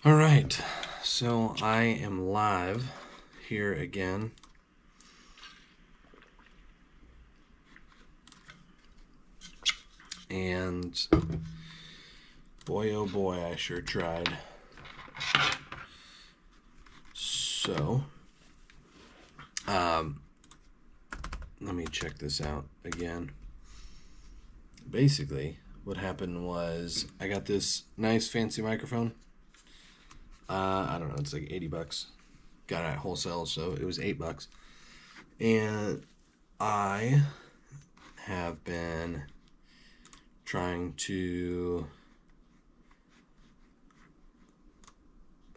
All right, so I am live here again. And boy, oh boy, I sure tried. So, let me check this out again. Basically, what happened was I got this nice fancy microphone. I don't know, it's like $80. Got it at wholesale, so it was $8. And I have been trying to.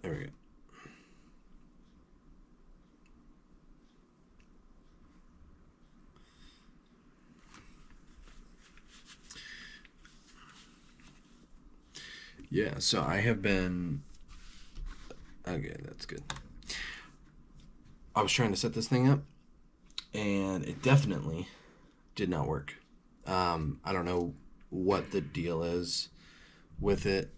There we go. Yeah, so I have been. Okay, that's good. I was trying to set this thing up, and it definitely did not work. I don't know what the deal is with it.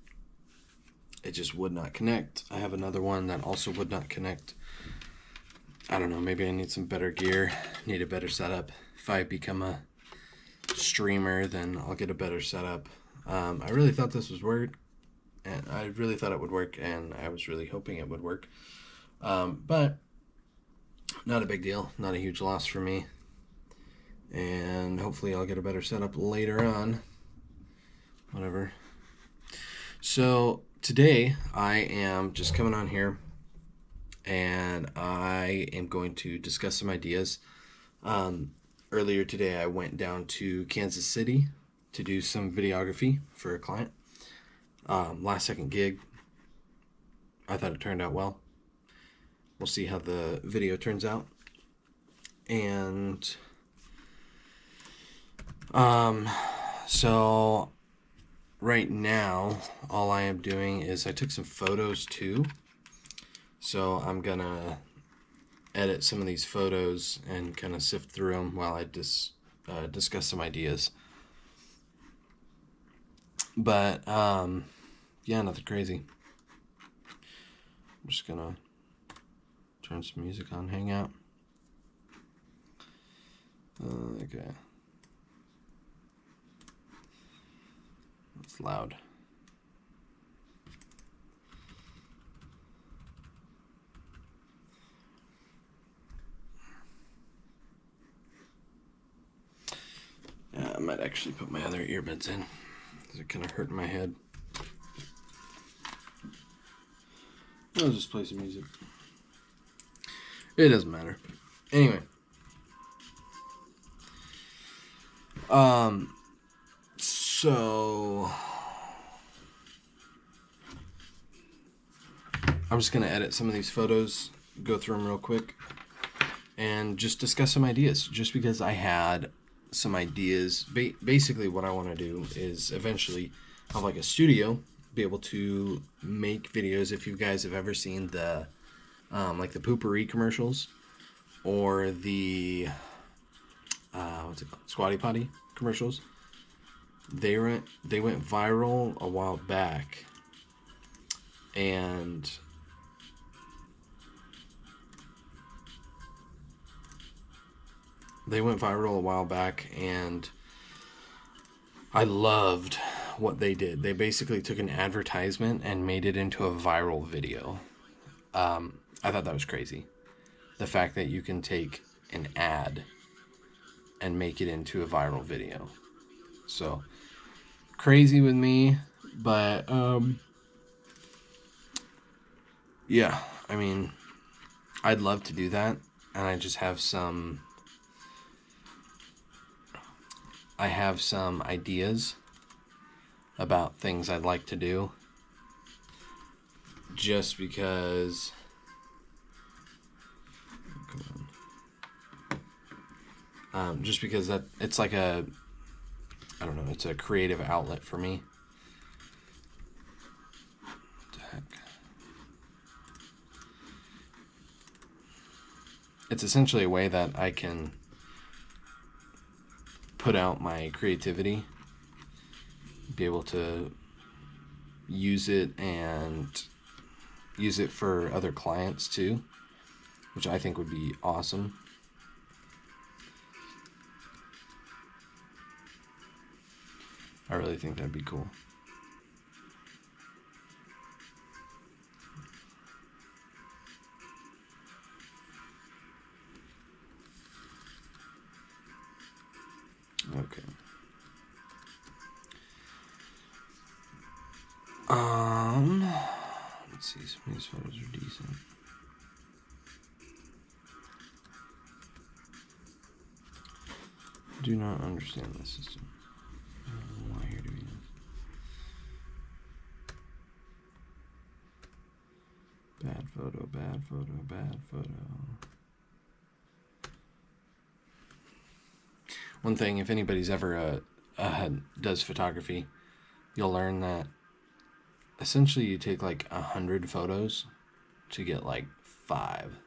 It just would not connect. I have another one that also would not connect. I don't know. Maybe I need some better gear. Need a better setup. If I become a streamer, then I'll get a better setup. I really thought this was work, and I really thought it would work, and I was really hoping it would work. But not a big deal. Not a huge loss for me. And hopefully I'll get a better setup later on. Whatever. So today I am just coming on here and I am going to discuss some ideas. Earlier today I went down to Kansas City to do some videography for a client. Last second gig. I thought it turned out well. We'll see how the video turns out. And so right now all I am doing is I took some photos too. So I'm gonna edit some of these photos and kind of sift through them while I discuss some ideas. But yeah, nothing crazy. I'm just gonna turn some music on Hangout. Okay. It's loud. Yeah, I might actually put my other earbuds in because it kind of hurt my head. I'll just play some music. It doesn't matter. Anyway. So I'm just gonna edit some of these photos, go through them real quick, and just discuss some ideas. Just because I had some ideas. Basically, what I want to do is eventually have like a studio, be able to make videos. If you guys have ever seen the like the Poopery commercials or the what's it called, Squatty Potty commercials, they went viral a while back, and I loved what they did. They basically took an advertisement and made it into a viral video. I thought that was crazy. The fact that you can take an ad and make it into a viral video. So crazy with me, but yeah, I mean, I'd love to do that, and I have some ideas about things I'd like to do, just because that it's like I don't know, it's a creative outlet for me. What the heck? It's essentially a way that I can put out my creativity, be able to use it and use it for other clients too, which I think would be awesome. I really think that'd be cool. Okay. Let's see, some of these photos are decent. Do not understand this system. I don't know why you're doing this. Bad photo, bad photo, bad photo. One thing, if anybody's ever does photography, you'll learn that essentially you take like 100 photos to get like 5.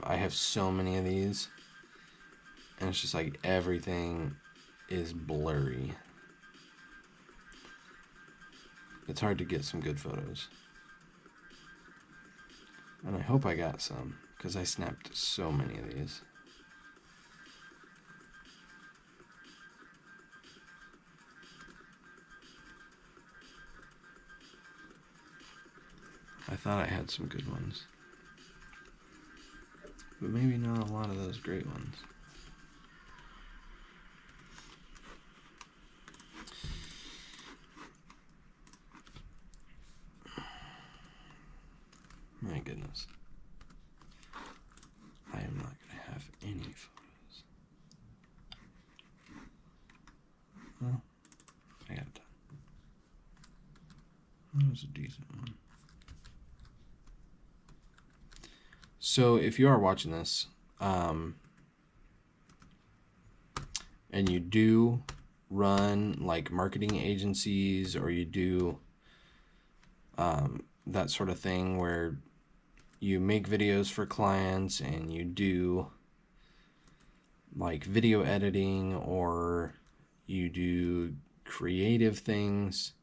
I have so many of these, and it's just like everything is blurry. It's hard to get some good photos. And I hope I got some, because I snapped so many of these. I thought I had some good ones, but maybe not a lot of those great ones. My goodness. I am not going to have any photos. Well, I got done. That was a decent one. So if you are watching this, and you do run like marketing agencies, or you do that sort of thing where you make videos for clients and you do like video editing, or you do creative things,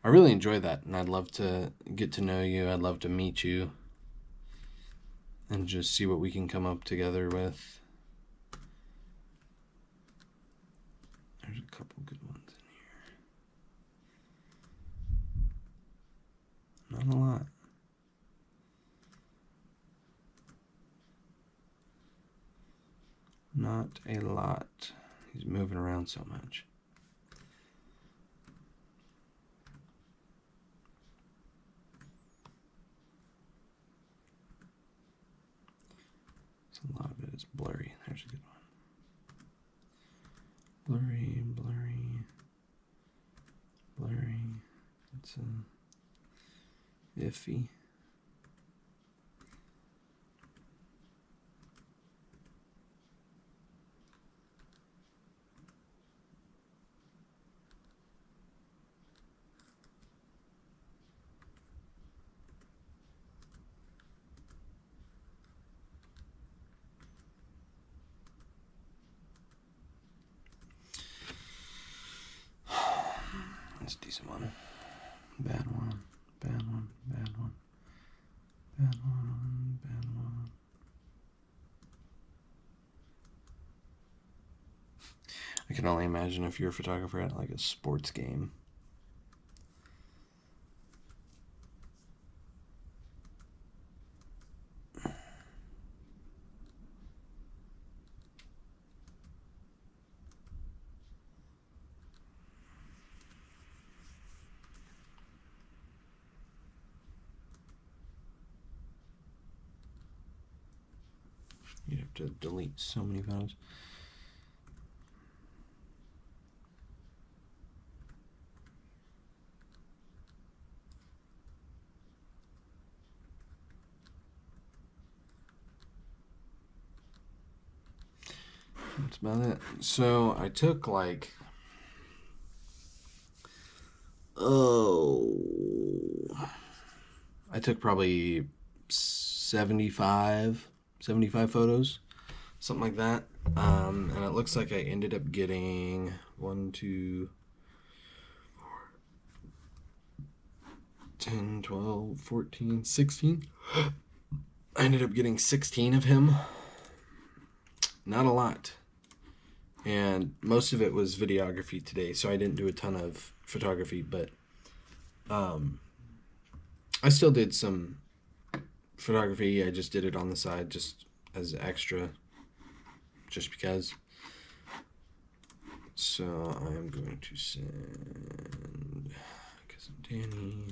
I really enjoy that, and I'd love to get to know you. I'd love to meet you and just see what we can come up together with. There's a couple good ones in here. Not a lot. Not a lot. He's moving around so much. So a lot of it is blurry. There's a good one. Blurry, blurry, blurry. It's iffy. That's a decent one. Bad one. Bad one. Bad one. Bad one. Bad one. I can only imagine if you're a photographer at like a sports game. You'd have to delete so many photos. That's about it. So I took like, I took probably 75 photos, something like that. And it looks like I ended up getting 1, 2, 10, 12, 14, 16. I ended up getting 16 of him. Not a lot. And most of it was videography today, so I didn't do a ton of photography, but I still did some photography. I just did it on the side just as extra, just because. So I'm going to send Cousin Danny.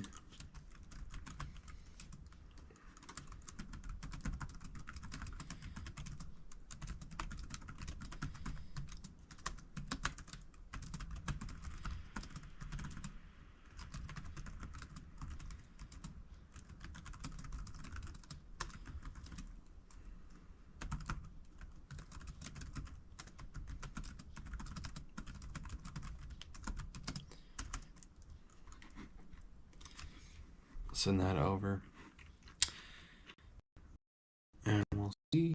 Send that over. And we'll see.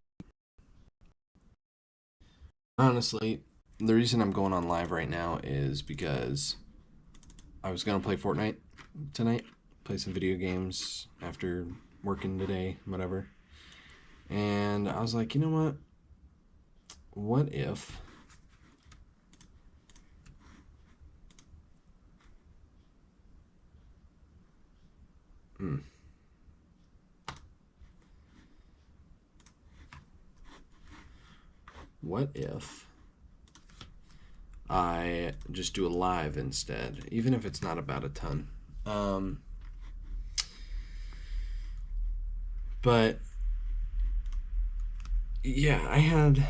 Honestly, the reason I'm going on live right now is because I was going to play Fortnite tonight, play some video games after working today, whatever. And I was like, you know what? What if what if I just do a live instead, even if it's not about a ton. But yeah, I had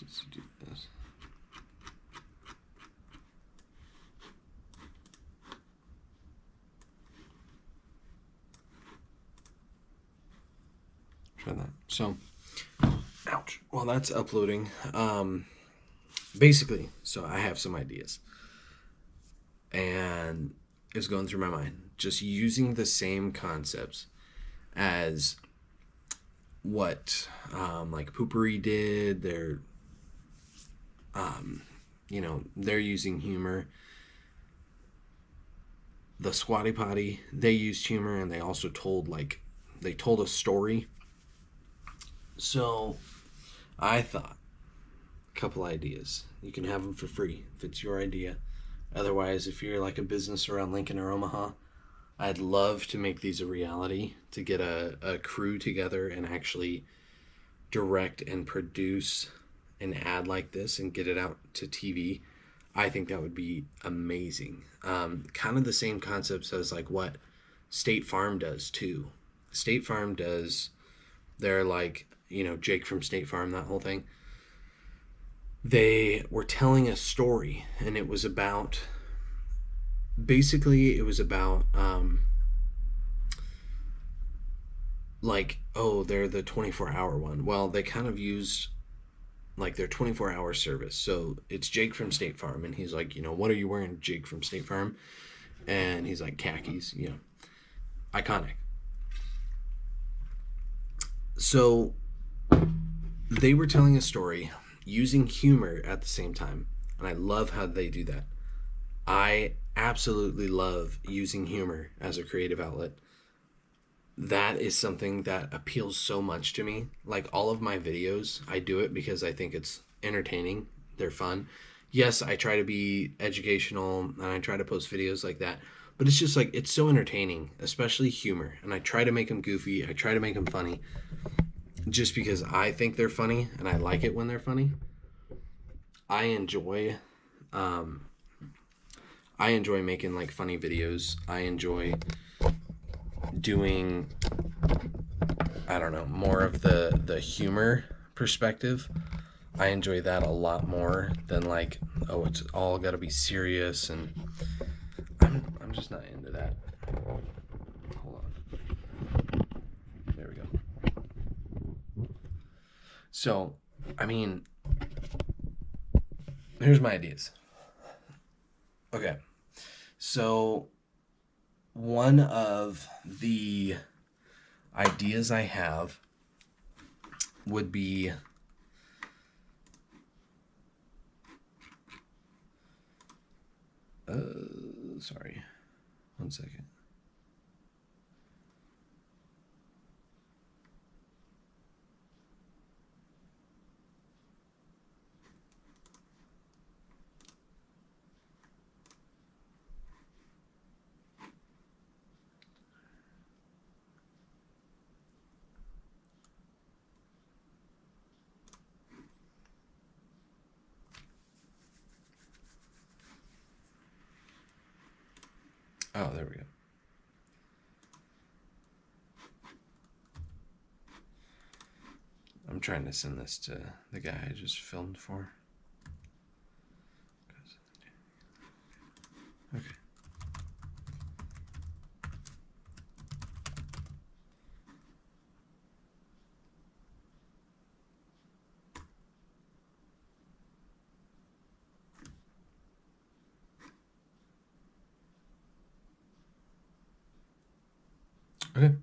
let's do this. Try that. So, ouch. While that's uploading, basically, so I have some ideas, and it's going through my mind. Just using the same concepts as what like Poopery did. They're using humor. The Squatty Potty, they used humor, and they also told a story. So I thought, a couple ideas. You can have them for free if it's your idea. Otherwise, if you're like a business around Lincoln or Omaha, I'd love to make these a reality, to get a crew together and actually direct and produce an ad like this and get it out to TV. I think that would be amazing. Kind of the same concepts as like what State Farm does too. State Farm does, they're like, Jake from State Farm, that whole thing. They were telling a story, and it was about, basically it was about they're the 24-hour one. Well, they kind of used like their 24-hour service. So it's Jake from State Farm, and he's like, what are you wearing, Jake from State Farm? And he's like, khakis, iconic. So they were telling a story using humor at the same time, and I love how they do that. I absolutely love using humor as a creative outlet. That is something that appeals so much to me. Like all of my videos, I do it because I think it's entertaining. They're fun. Yes, I try to be educational, and I try to post videos like that, but it's just like, it's so entertaining, especially humor. And I try to make them goofy. I try to make them funny just because I think they're funny, and I like it when they're funny. I enjoy making like funny videos. I enjoy doing, I don't know, more of the humor perspective. I enjoy that a lot more than like oh, it's all got to be serious, and I'm just not into that. Hold on. There we go. So, I mean, here's my ideas. Okay. So, one of the ideas I have would be sorry. One second. Oh, there we go. I'm trying to send this to the guy I just filmed for. Okay. Okay.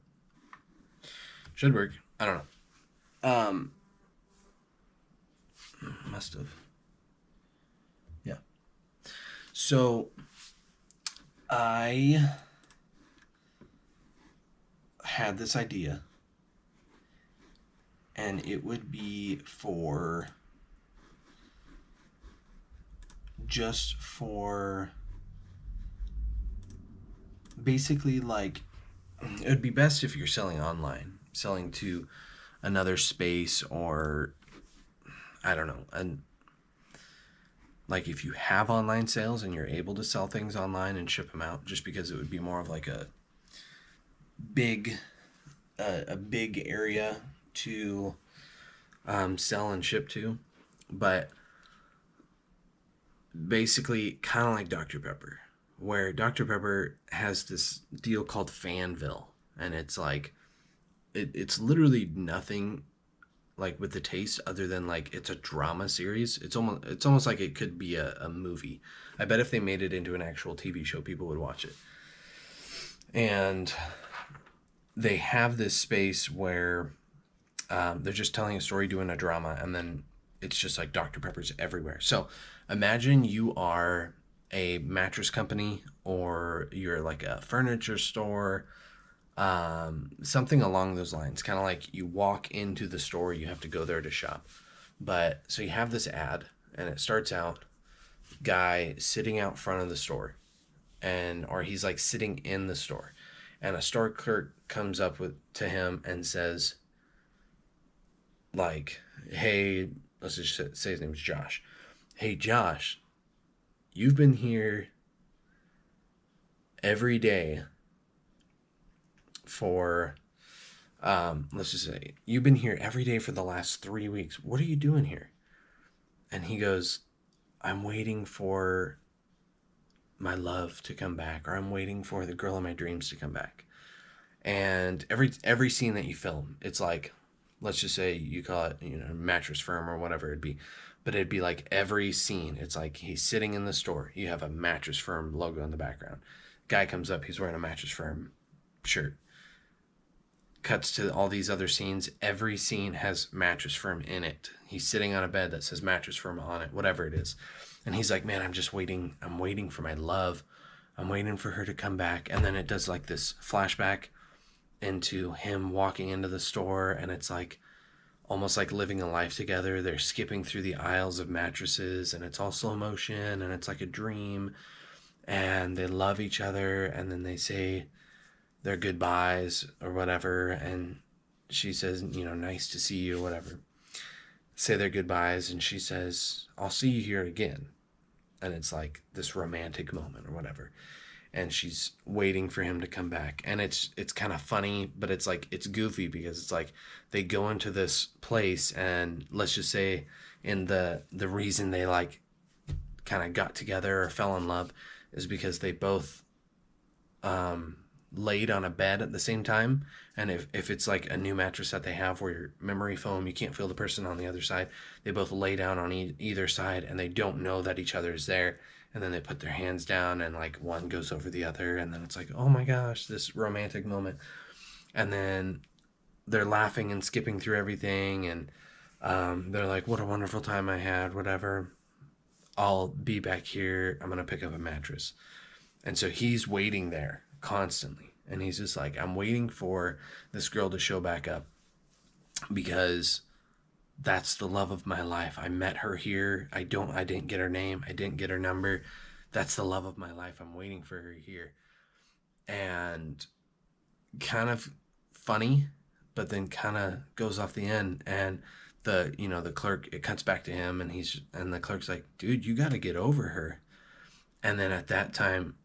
Should work. I don't know. Must have. Yeah. So I had this idea, and it would be for just for basically like it would be best if you're selling online, selling to another space, or I don't know, and like if you have online sales and you're able to sell things online and ship them out, just because it would be more of like big a big area to sell and ship to. But basically kind of like Dr. Pepper, where Dr. Pepper has this deal called Fanville, and it's like it's literally nothing like with the taste other than like it's a drama series. It's almost like it could be a movie. I bet if they made it into an actual TV show, people would watch it. And they have this space where they're just telling a story, doing a drama, and then it's just like Dr. Pepper's everywhere. So imagine you are a mattress company, or you're like a furniture store, something along those lines. Kind of like you walk into the store, you have to go there to shop. But so you have this ad, and it starts out guy sitting out front of the store, and or he's like sitting in the store, and a store clerk comes up to him and says, like, hey, let's just say his name's Josh. Hey, Josh, you've been here every day for, let's just say, you've been here every day for the last 3 weeks. What are you doing here? And he goes, I'm waiting for my love to come back, or I'm waiting for the girl of my dreams to come back. And every scene that you film, it's like, let's just say you call it, Mattress Firm or whatever it'd be, but it'd be like every scene, it's like he's sitting in the store, you have a Mattress Firm logo in the background, guy comes up, he's wearing a Mattress Firm shirt, cuts to all these other scenes, every scene has Mattress Firm in it, he's sitting on a bed that says Mattress Firm on it, whatever it is, and he's like, man, I'm waiting for my love, I'm waiting for her to come back. And then it does like this flashback into him walking into the store, and it's like almost like living a life together. They're skipping through the aisles of mattresses, and it's all slow motion, and it's like a dream, and they love each other, and then they say their goodbyes or whatever, and she says, nice to see you, whatever, say their goodbyes, and she says, I'll see you here again. And it's like this romantic moment or whatever, and she's waiting for him to come back, and it's kind of funny, but it's like it's goofy because it's like they go into this place, and let's just say in the reason they like kind of got together or fell in love is because they both laid on a bed at the same time. And if it's like a new mattress that they have where your memory foam, you can't feel the person on the other side, they both lay down on either side and they don't know that each other is there. And then they put their hands down and like one goes over the other. And then it's like, oh my gosh, this romantic moment. And then they're laughing and skipping through everything. And they're like, what a wonderful time I had, whatever. I'll be back here. I'm going to pick up a mattress. And so he's waiting there constantly. And he's just like, I'm waiting for this girl to show back up because that's the love of my life. I met her here. I didn't get her name. I didn't get her number. That's the love of my life. I'm waiting for her here. And kind of funny, but then kind of goes off the end. And the clerk, it cuts back to him and the clerk's like, dude, you got to get over her. And then at that time,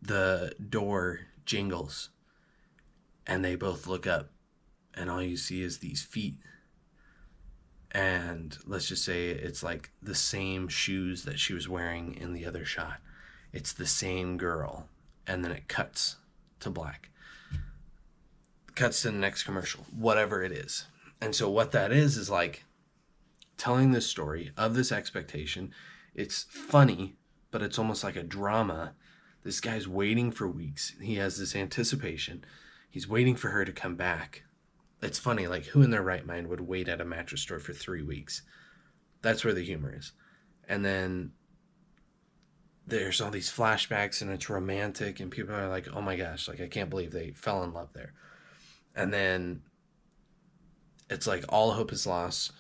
the door jingles and they both look up and all you see is these feet. And let's just say it's like the same shoes that she was wearing in the other shot. It's the same girl. And then it cuts to black. Cuts to the next commercial, whatever it is. And so what that is like telling this story of this expectation. It's funny, but it's almost like a drama. This guy's waiting for weeks. He has this anticipation. He's waiting for her to come back. It's funny, like who in their right mind would wait at a mattress store for 3 weeks? That's where the humor is. And then there's all these flashbacks and it's romantic and people are like, oh my gosh, like I can't believe they fell in love there. And then it's like all hope is lost.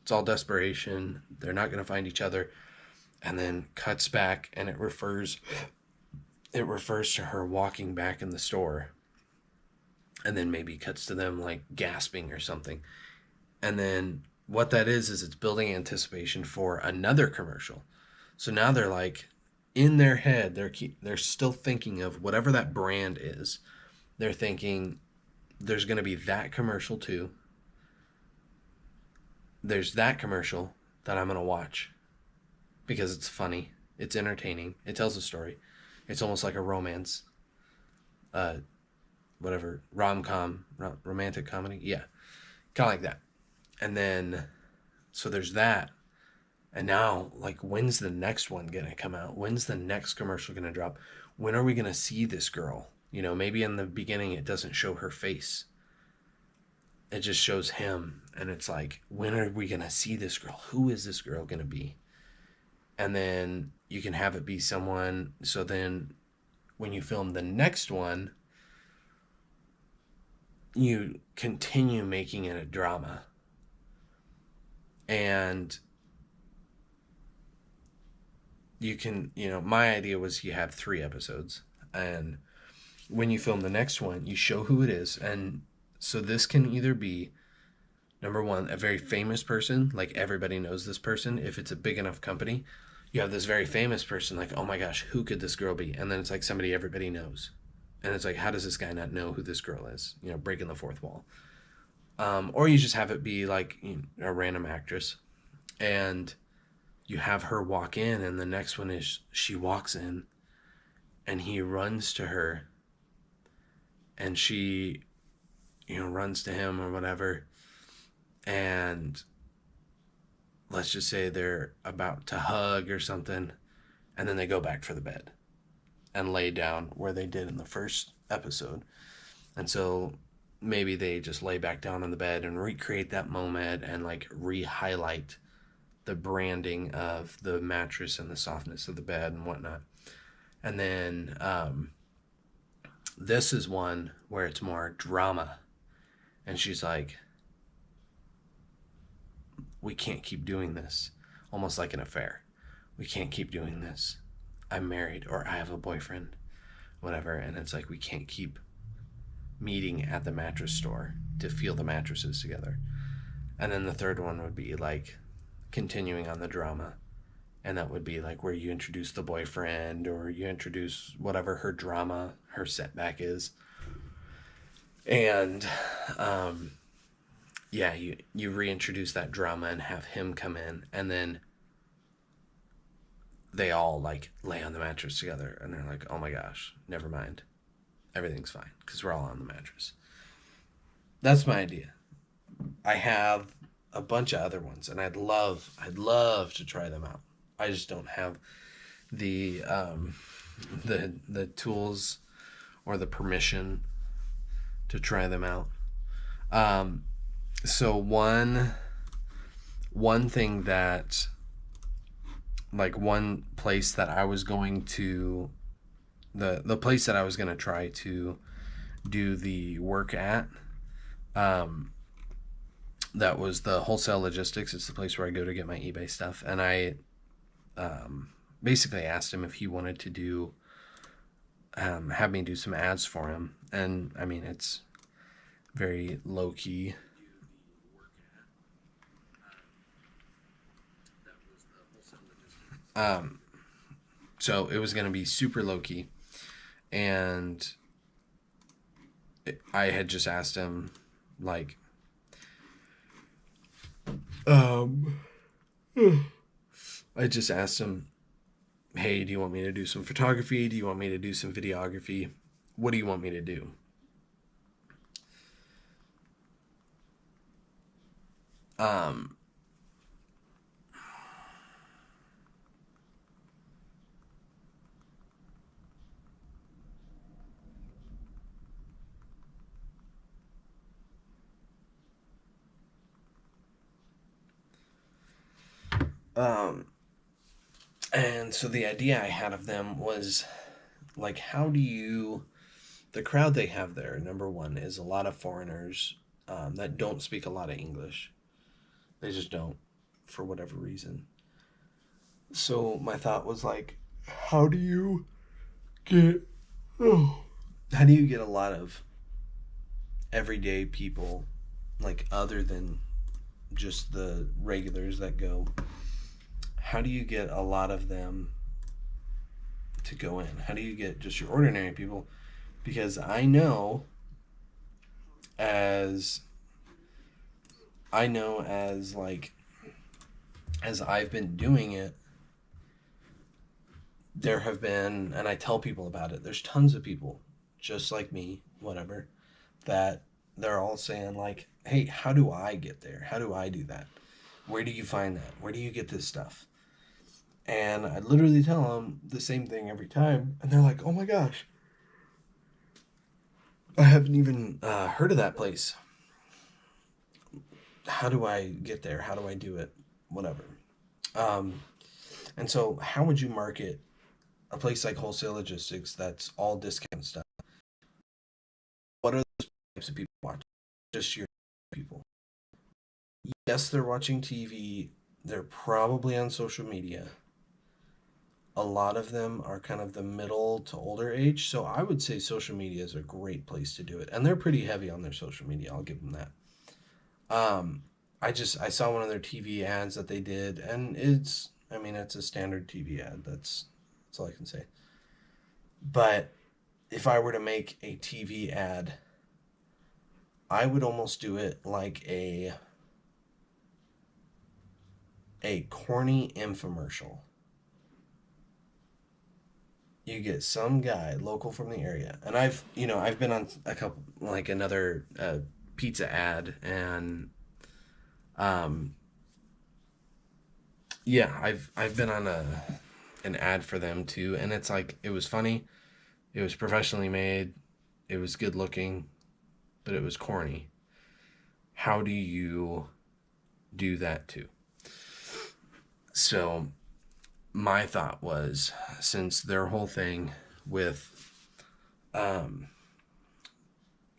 It's all desperation. They're not going to find each other. And then cuts back and it refers to her walking back in the store. And then maybe cuts to them like gasping or something. And then what that is it's building anticipation for another commercial. So now they're like in their head, they're still thinking of whatever that brand is. They're thinking there's going to be that commercial too. There's that commercial that I'm going to watch because it's funny, it's entertaining, it tells a story. It's almost like a romance, rom-com, romantic comedy. Yeah, kind of like that. And then, so there's that. And now, like, when's the next one going to come out? When's the next commercial going to drop? When are we going to see this girl? You know, maybe in the beginning it doesn't show her face. It just shows him. And it's like, when are we going to see this girl? Who is this girl going to be? And then you can have it be someone. So then when you film the next one, you continue making it a drama. And you can, my idea was you have 3 episodes. And when you film the next one, you show who it is. And so this can either be, number one, a very famous person, like everybody knows this person. If it's a big enough company, you have this very famous person, like, oh my gosh, who could this girl be? And then it's like somebody everybody knows. And it's like, how does this guy not know who this girl is? Breaking the fourth wall. Or you just have it be like a random actress. And you have her walk in, and the next one is she walks in, and he runs to her, and she, runs to him or whatever. And let's just say they're about to hug or something, and then they go back for the bed and lay down where they did in the first episode. And so maybe they just lay back down on the bed and recreate that moment and like re-highlight the branding of the mattress and the softness of the bed and whatnot. And then this is one where it's more drama. And she's like, we can't keep doing this. Almost like an affair. We can't keep doing this. I'm married, or I have a boyfriend, whatever. And it's like, we can't keep meeting at the mattress store to feel the mattresses together. And then the third one would be like continuing on the drama. And that would be like where you introduce the boyfriend, or you introduce whatever her drama, her setback is. And you reintroduce that drama and have him come in. And then they all like lay on the mattress together and they're like, oh my gosh, never mind, everything's fine because we're all on the mattress. That's my idea. I have a bunch of other ones, and I'd love to try them out. I just don't have the the tools or the permission to try them out. Um, so one thing that, like, one place that I was going to, the place that I was going to try to do the work at, um, that was the Wholesale Logistics. It's the place where I go to get my eBay stuff. And I basically asked him if he wanted to do, have me do some ads for him. And I mean, it's very low key. Um, so it was going to be super low key. And I had just asked him, like, um, I just asked him, hey, do you want me to do some photography? Do you want me to do some videography? What do you want me to do? Um, um, and so the idea I had of them was, like, how do you, the crowd they have there, number one, is a lot of foreigners that don't speak a lot of English. They just don't, for whatever reason. So my thought was, like, how do you get, oh, how do you get a lot of everyday people, like, other than just the regulars that go, how do you get a lot of them to go in? How do you get just your ordinary people? Because as I know as like as I've been doing it, there have been, and I tell people about it, there's tons of people just like me, whatever, that they're all saying, like, hey, how do I get there? How do I do that? Where do you find that? Where do you get this stuff? And I literally tell them the same thing every time, and they're like, oh my gosh, I haven't even heard of that place. How do I get there? How do I do it? Whatever. Um, and so, how would you market a place like Wholesale Logistics that's all discount stuff? What are those types of people watching? Just your people. Yes, they're watching TV. They're probably on social media. A lot of them are kind of the middle to older age. So I would say social media is a great place to do it. And they're pretty heavy on their social media. I'll give them that. Um, I saw one of their TV ads that they did, and I mean, it's a standard TV ad. That's all I can say. But if I were to make a TV ad, I would almost do it like a corny infomercial. You get some guy local from the area, and I've been on a couple, like another pizza ad, and um yeah, I've been on a an ad for them too, and it's like, it was funny, it was professionally made, it was good looking, but it was corny. How do you do that too? So my thought was, since their whole thing with um,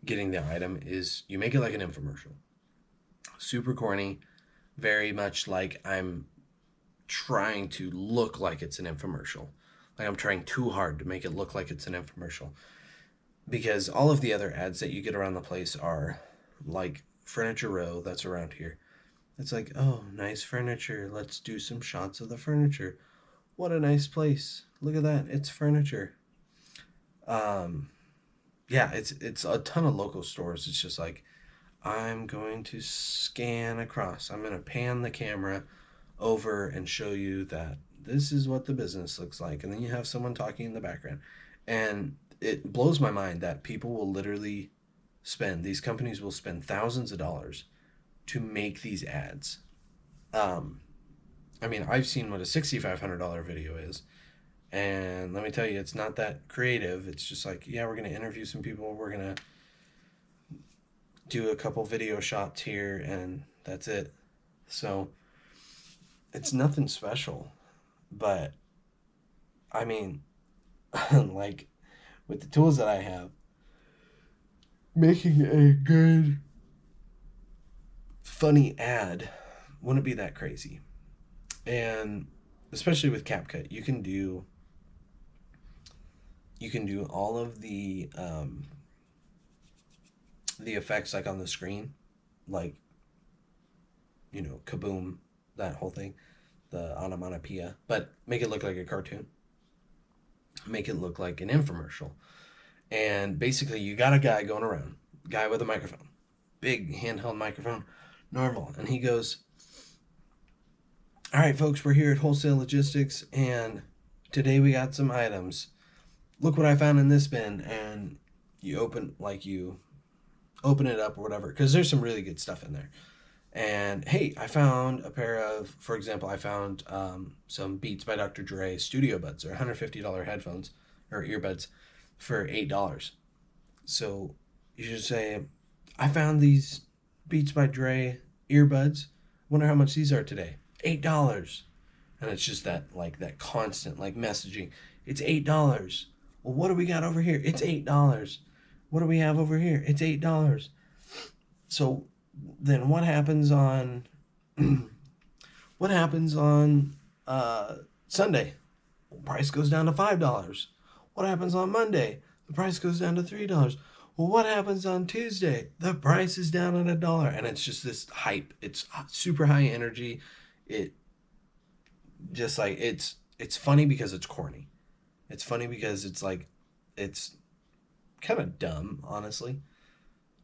getting the item is you make it like an infomercial, super corny, very much like I'm trying to look like it's an infomercial. Like, I'm trying too hard to make it look like it's an infomercial. Because all of the other ads that you get around the place are like Furniture Row, that's around here. It's like, oh, nice furniture. Let's do some shots of the furniture. What a nice place. Look at that. It's furniture. Um, yeah, it's a ton of local stores. It's just like, I'm going to scan across. I'm going to pan the camera over and show you that this is what the business looks like. And then you have someone talking in the background. And it blows my mind that people will literally these companies will spend thousands of dollars to make these ads. Um, I mean, I've seen what a $6,500 video is. And let me tell you, it's not that creative. It's just like, yeah, we're going to interview some people. We're going to do a couple video shots here, and that's it. So it's nothing special. But, I mean, like, with the tools that I have, making a good, funny ad wouldn't be that crazy. And especially with CapCut, you can do all of the effects like on the screen, like, you know, kaboom, that whole thing, the onomatopoeia, but make it look like a cartoon, make it look like an infomercial. And basically you got a guy going around, guy with a microphone, big handheld microphone, normal, and he goes, all right, folks, we're here at Wholesale Logistics, and today we got some items. Look what I found in this bin. And you open it up or whatever, because there's some really good stuff in there. And hey, I found a pair of, for example, I found some Beats by Dr. Dre studio buds, or $150 headphones or earbuds for $8. So you should say, I found these Beats by Dre earbuds. Wonder how much these are today. $8. And it's just that, like, that constant, like, messaging. It's $8. Well, what do we got over here? It's $8. What do we have over here? It's $8. So then what happens on Sunday? Well, price goes down to $5. What happens on Monday? The price goes down to $3. Well, what happens on Tuesday? The price is down at $1. And it's just this hype. It's super high energy. It just, like, it's funny because it's corny. It's funny because it's like, it's kind of dumb, honestly.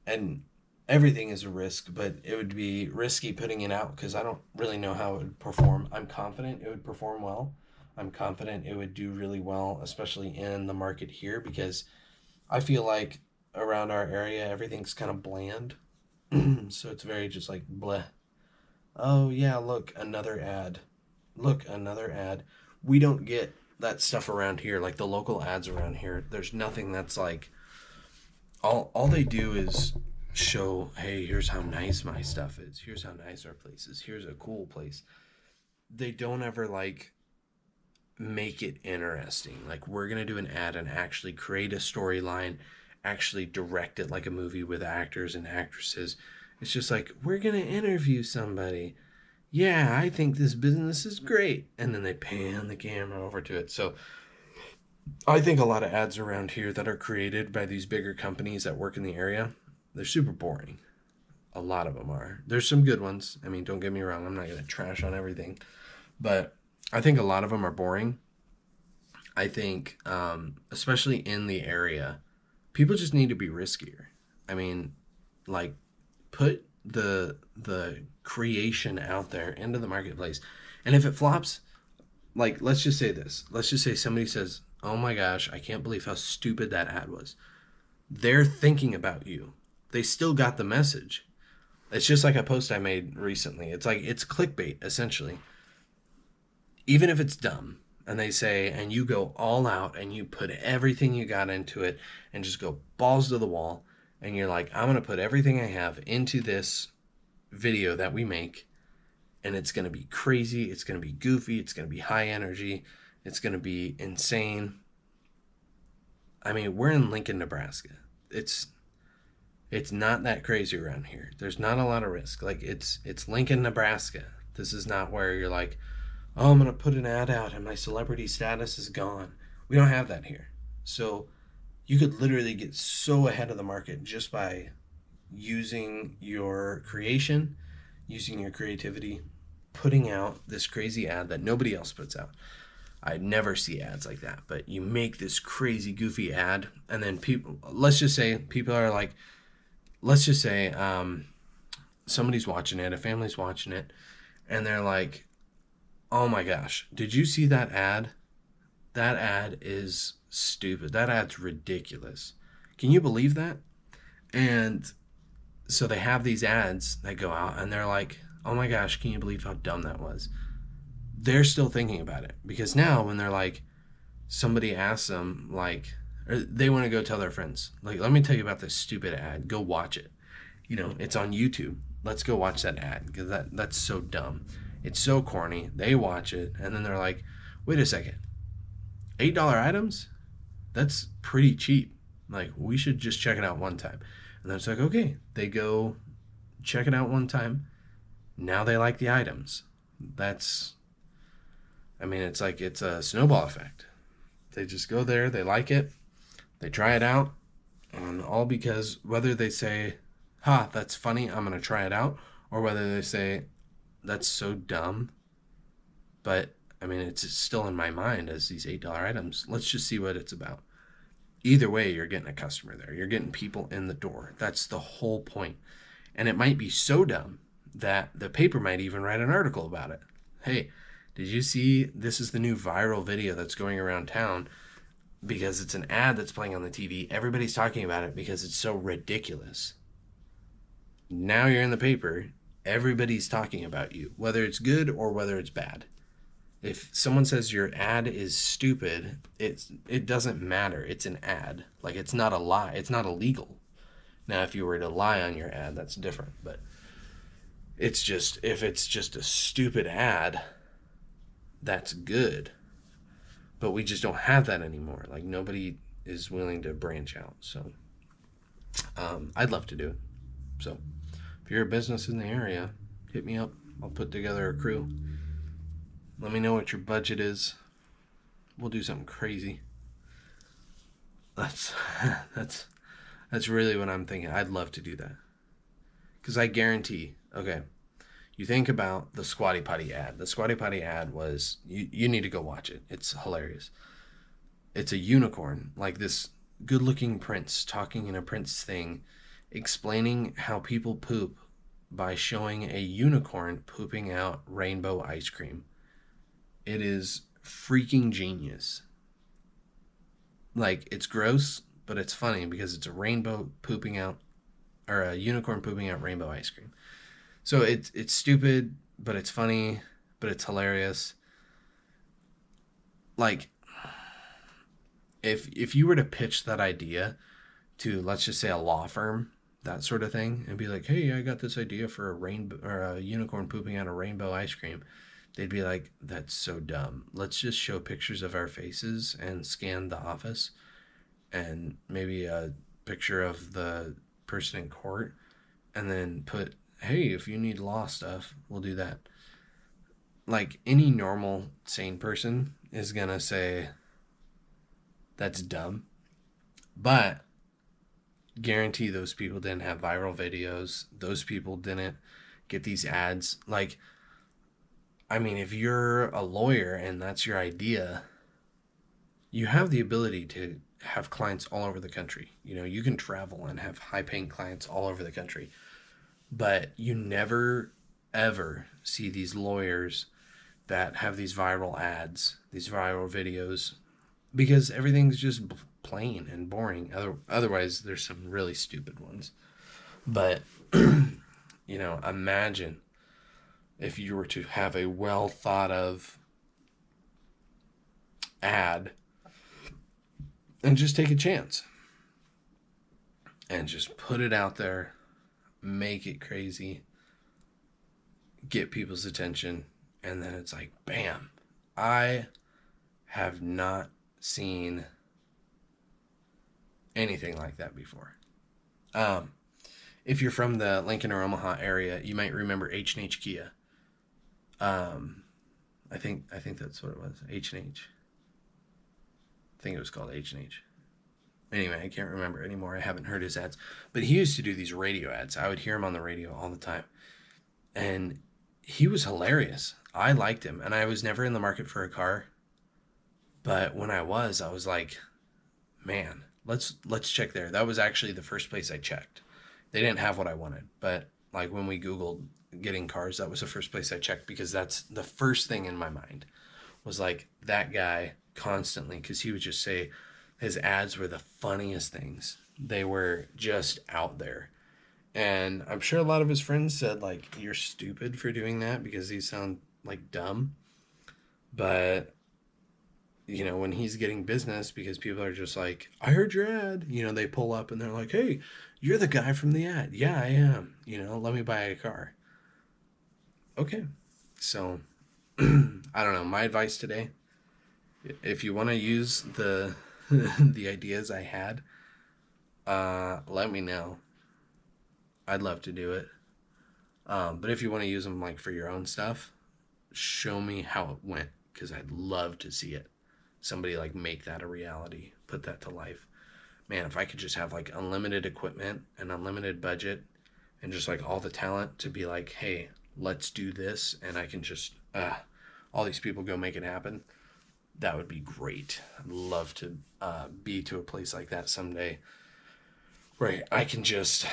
And everything is a risk, but it would be risky putting it out because I don't really know how it would perform. I'm confident it would perform well. I'm confident it would do really well, especially in the market here, because I feel like around our area, everything's kind of bland. So it's very just like, bleh. Oh, yeah, look, another ad. Look, another ad. We don't get that stuff around here, like the local ads around here. There's nothing that's like, all they do is show, hey, here's how nice my stuff is. Here's how nice our place is. Here's a cool place. They don't ever, like, make it interesting. Like, we're going to do an ad and actually create a storyline, actually direct it like a movie with actors and actresses. It's just like, we're going to interview somebody. Yeah, I think this business is great. And then they pan the camera over to it. So I think a lot of ads around here that are created by these bigger companies that work in the area, they're super boring. A lot of them are. There's some good ones. I mean, don't get me wrong. I'm not going to trash on everything. But I think a lot of them are boring. I think, especially in the area, people just need to be riskier. I mean, like, put the creation out there into the marketplace. And if it flops, like, let's just say this. Let's just say somebody says, oh my gosh, I can't believe how stupid that ad was. They're thinking about you. They still got the message. It's just like a post I made recently. It's like, it's clickbait, essentially. Even if it's dumb, and they say, and you go all out and you put everything you got into it and just go balls to the wall, and you're like, I'm going to put everything I have into this video that we make, and it's going to be crazy, it's going to be goofy, it's going to be high energy, it's going to be insane. I mean, we're in Lincoln, Nebraska. It's not that crazy around here. There's not a lot of risk. Like, it's Lincoln, Nebraska. This is not where you're like, oh, I'm going to put an ad out and my celebrity status is gone. We don't have that here. So you could literally get so ahead of the market just by using your creation, using your creativity, putting out this crazy ad that nobody else puts out. I never see ads like that, but you make this crazy, goofy ad, and then people, let's just say people are like, let's just say somebody's watching it, a family's watching it, and they're like, Oh my gosh. Did you see that ad? That ad is stupid. That ad's ridiculous. Can you believe that? And so they have these ads that go out and they're like, oh my gosh, can you believe how dumb that was? They're still thinking about it because now when they're like, somebody asks them, like, or they want to go tell their friends, like, let me tell you about this stupid ad. Go watch it. You know, it's on YouTube. Let's go watch that ad because that's so dumb. It's so corny. They watch it and then they're like, wait a second, $8 items? That's pretty cheap. Like, we should just check it out one time. And then it's like, okay, they go check it out one time. Now they like the items. That's, I mean, it's like it's a snowball effect. They just go there, they like it, they try it out, and all because whether they say, ha, that's funny, I'm going to try it out, or whether they say, that's so dumb, but I mean, it's still in my mind as these $8 items. Let's just see what it's about. Either way, you're getting a customer there. You're getting people in the door. That's the whole point. And it might be so dumb that the paper might even write an article about it. Hey, did you see this is the new viral video that's going around town because it's an ad that's playing on the TV. Everybody's talking about it because it's so ridiculous. Now you're in the paper. Everybody's talking about you, whether it's good or whether it's bad. If someone says your ad is stupid, it doesn't matter. It's an ad. Like, it's not a lie. It's not illegal. Now, if you were to lie on your ad, that's different. But it's just, if it's just a stupid ad, that's good. But we just don't have that anymore. Like, nobody is willing to branch out. So I'd love to do it. So if you're a business in the area, hit me up. I'll put together a crew. Let me know what your budget is. We'll do something crazy. That's really what I'm thinking. I'd love to do that. Because I guarantee, okay, you think about the Squatty Potty ad. The Squatty Potty ad was, you need to go watch it. It's hilarious. It's a unicorn, like this good-looking prince talking in a prince thing, explaining how people poop by showing a unicorn pooping out rainbow ice cream. It is freaking genius. Like, it's gross, but it's funny because it's a rainbow pooping out, or a unicorn pooping out rainbow ice cream. So it's stupid, but it's funny, but it's hilarious. Like, if you were to pitch that idea to, let's just say, a law firm, that sort of thing, and be like, hey, I got this idea for a rainbow or a unicorn pooping out a rainbow ice cream, they'd be like, that's so dumb. Let's just show pictures of our faces and scan the office and maybe a picture of the person in court and then put, hey, if you need law stuff, we'll do that. Like, any normal, sane person is going to say, that's dumb. But guarantee those people didn't have viral videos. Those people didn't get these ads. Like, I mean, if you're a lawyer and that's your idea, you have the ability to have clients all over the country. You know, you can travel and have high-paying clients all over the country. But you never, ever see these lawyers that have these viral ads, these viral videos, because everything's just plain and boring. Otherwise, there's some really stupid ones. But, you know, imagine if you were to have a well thought of ad and just take a chance and just put it out there, make it crazy, get people's attention, and then it's like, bam. I have not seen anything like that before. If you're from the Lincoln or Omaha area, you might remember H&H Kia. I think that's what it was. H&H. I think it was called H&H. Anyway, I can't remember anymore. I haven't heard his ads. But he used to do these radio ads. I would hear him on the radio all the time. And he was hilarious. I liked him. And I was never in the market for a car. But when I was like, man, let's check there. That was actually the first place I checked. They didn't have what I wanted. But like when we Googled getting cars, that was the first place I checked, because that's the first thing in my mind was like that guy constantly, because he would just say his ads were the funniest things. They were just out there. And I'm sure a lot of his friends said, like, you're stupid for doing that because these sound like dumb. But, you know, when he's getting business, because people are just like, I heard your ad, you know, they pull up and they're like, hey, you're the guy from the ad. Yeah, I am. You know, let me buy a car. Okay. So, I don't know. My advice today, if you want to use the the ideas I had, let me know. I'd love to do it. But if you want to use them like for your own stuff, show me how it went, because I'd love to see it. Somebody like make that a reality, put that to life. Man, if I could just have like unlimited equipment and unlimited budget and just like all the talent to be like, hey, let's do this, and I can just all these people go make it happen, that would be great. I'd love to be to a place like that someday, where I can just,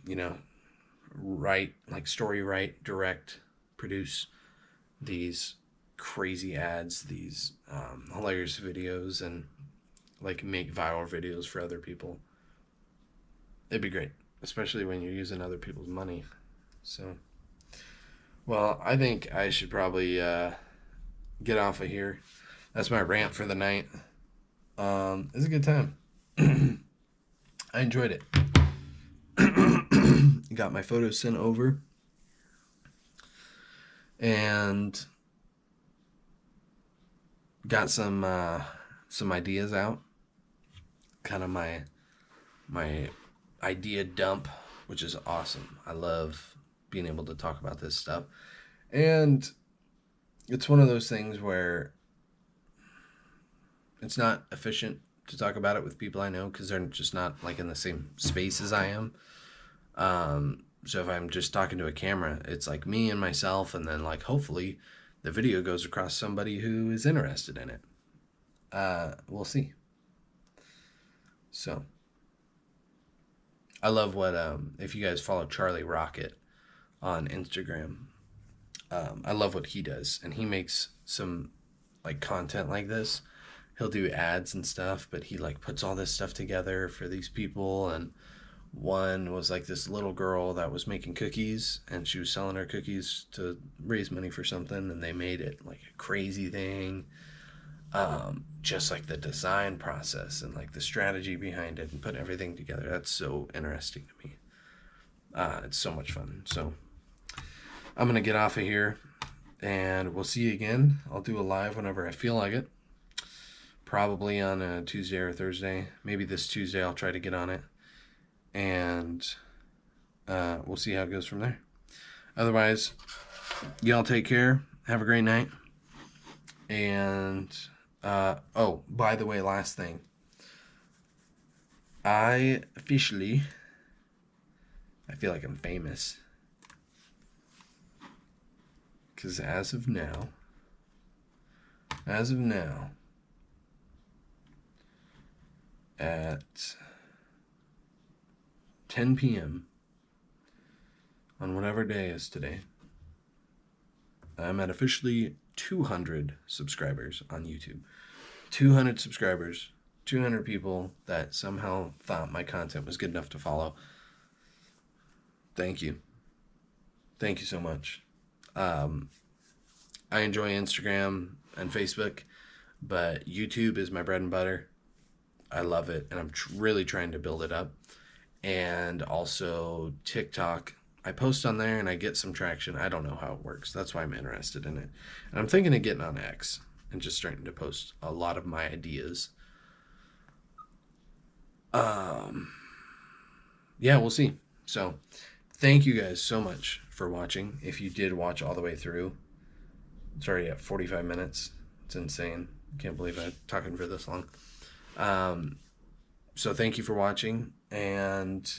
you know, write, like story write, direct, produce these crazy ads, these hilarious videos, and like make viral videos for other people. It'd be great, especially when you're using other people's money. So, well, I think I should probably get off of here. That's my rant for the night. It's a good time. I enjoyed it. Got my photos sent over, and got some ideas out. Kind of my idea dump, which is awesome. I love being able to talk about this stuff, and it's one of those things where it's not efficient to talk about it with people I know, because they're just not like in the same space as I am. So if I'm just talking to a camera, it's like me and myself, and then like hopefully the video goes across somebody who is interested in it. We'll see. So I love what if you guys follow Charlie Rocket on Instagram, I love what he does, and he makes some like content like this. He'll do ads and stuff, but he like puts all this stuff together for these people. And one was like this little girl that was making cookies, and she was selling her cookies to raise money for something, and they made it like a crazy thing. Just like the design process and like the strategy behind it and putting everything together. That's so interesting to me. It's so much fun. So I'm going to get off of here, and we'll see you again. I'll do a live whenever I feel like it. Probably on a Tuesday or Thursday. Maybe this Tuesday I'll try to get on it. And we'll see how it goes from there. Otherwise, y'all take care. Have a great night. And oh, by the way, last thing. I feel like I'm famous. Because as of now, at 10 p.m. on whatever day is today, I'm at officially 200 subscribers on YouTube. 200 subscribers, 200 people that somehow thought my content was good enough to follow. Thank you. Thank you so much. I enjoy Instagram and Facebook, but YouTube is my bread and butter. I love it, and I'm really trying to build it up. And also TikTok. I post on there and I get some traction. I don't know how it works. That's why I'm interested in it. And I'm thinking of getting on X and just starting to post a lot of my ideas. Yeah, we'll see. So thank you guys so much for watching. If you did watch all the way through, it's already at 45 minutes. It's insane. Can't believe I'm talking for this long. So thank you for watching, and